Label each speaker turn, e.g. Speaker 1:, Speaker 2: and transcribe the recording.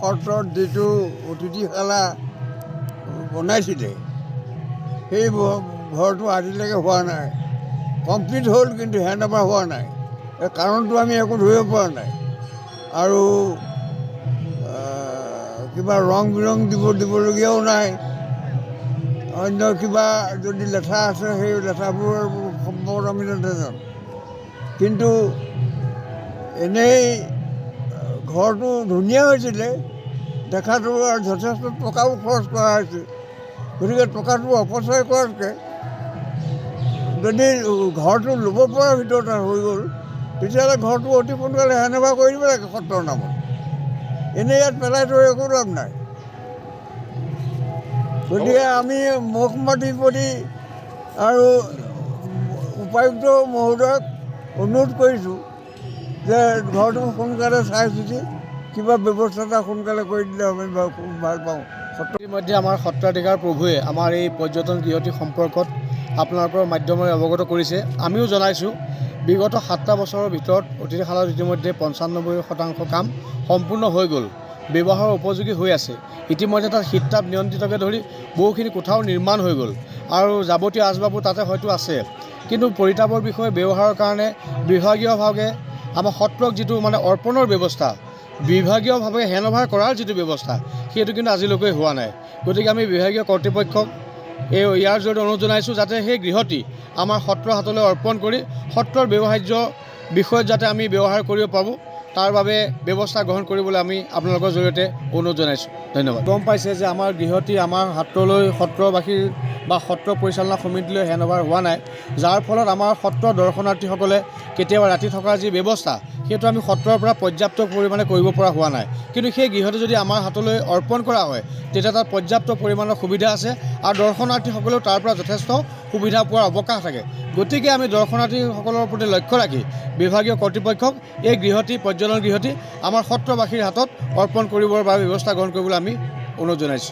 Speaker 1: সত্ৰত যিটো অতিথিশালা বনাইছিলে সেই ঘৰটো আজিলৈকে হোৱা নাই। কমপ্লিট হ'ল, কিন্তু হেণ্ড অভাৰ হোৱা নাই। এই কাৰণটো আমি একো ধৰিব পৰা নাই। আৰু কিবা ৰং বিৰং দিবলগীয়াও নাই। অন্য কিবা যদি লেঠা আছে সেই লেঠাবোৰৰ সম্পৰ্কত আমি নাজানো। কিন্তু এনেই ঘৰটো ধুনীয়া হৈছিলে, দেখাটো আৰু যথেষ্ট টকাও খৰচ কৰা হৈছিল। গতিকে টকাটো অপচয় কৰাতকৈ যদি ঘৰটো ল'ব পৰাৰ ভিতৰত হৈ গ'ল, তেতিয়াহ'লে ঘৰটো অতি সোনকালে হেণ্ডঅভাৰ কৰি দিব লাগে সত্ৰৰ নামত। এনেই ইয়াত পেলাই থৈ একো লাভ নাই। গতিকে আমি মুখ্যমন্ত্ৰীপতি আৰু উপায়ুক্ত মহোদয়ক অনুৰোধ কৰিছোঁ যে ঘৰটো সোনকালে চাই চিতি কিবা ব্যৱস্থা এটা সোনকালে কৰি দিলে আমি খুব ভাল পাওঁ।
Speaker 2: ইতিমধ্যে আমাৰ সত্ৰাধিকাৰ প্ৰভুৱে আমাৰ এই পৰ্যটন গৃহটি সম্পৰ্কত আপোনালোকৰ মাধ্যমেৰে অৱগত কৰিছে। আমিও জনাইছোঁ, বিগত 7টা বছৰৰ ভিতৰত অতিথিশালাত ইতিমধ্যে 95% কাম সম্পূৰ্ণ হৈ গ'ল, ব্যৱহাৰৰ উপযোগী হৈ আছে। ইতিমধ্যে তাত শীত-তাপ নিয়ন্ত্ৰিতকে ধৰি বহুখিনি কোঠাও নিৰ্মাণ হৈ গ'ল আৰু যাৱতীয় আচবাবো তাতে হয়তো আছে। কিন্তু পৰিতাপৰ বিষয়ে ব্যৱহাৰৰ কাৰণে বিভাগীয়ভাৱে আমাৰ সত্ৰক যিটো অৰ্পণৰ ব্যৱস্থা, বিভাগীয়ভাৱে হেণ্ডঅভাৰ কৰাৰ যিটো ব্যৱস্থা, সেইটো কিন্তু আজিলৈকে হোৱা নাই। গতিকে আমি বিভাগীয় কৰ্তৃপক্ষক ইয়াৰ জৰিয়তে অনুৰোধ জনাইছোঁ যাতে সেই গৃহটি আমাৰ সত্ৰৰ হাতলৈ অৰ্পণ কৰি সত্ৰৰ ব্যৱহাৰ্য বিষয়ত যাতে আমি ব্যৱহাৰ কৰিব পাৰোঁ, তাৰ বাবে ব্যৱস্থা গ্ৰহণ কৰিবলৈ আমি আপোনালোকৰ জৰিয়তে অনুৰোধ জনাইছোঁ। ধন্যবাদ। গম পাইছে যে আমাৰ গৃহটি আমাৰ হাতলৈ সত্ৰবাসীৰ বা সত্ৰ পৰিচালনা সমিতিলৈ হেণ্ডঅভাৰ হোৱা নাই, যাৰ ফলত আমাৰ সত্ৰ দৰ্শনাৰ্থীসকলে কেতিয়াবা ৰাতি থকাৰ যি ব্যৱস্থা, সেইটো আমি সত্ৰৰ পৰা পৰ্যাপ্ত পৰিমাণে কৰিব পৰা হোৱা নাই। কিন্তু সেই গৃহটো যদি আমাৰ হাতলৈ অৰ্পণ কৰা হয়, তেতিয়া তাত পৰ্যাপ্ত পৰিমাণৰ সুবিধা আছে আৰু দৰ্শনাৰ্থীসকলেও তাৰ পৰা যথেষ্ট সুবিধা পোৱাৰ অৱকাশ থাকে। গতিকে আমি দৰ্শনাৰ্থীসকলৰ প্ৰতি লক্ষ্য ৰাখি বিভাগীয় কৰ্তৃপক্ষক এই গৃহটি, পৰ্যটন গৃহটি আমাৰ সত্ৰবাসীৰ হাতত অৰ্পণ কৰিবৰ বাবে ব্যৱস্থা গ্ৰহণ কৰিবলৈ আমি অনুৰোধ জনাইছোঁ।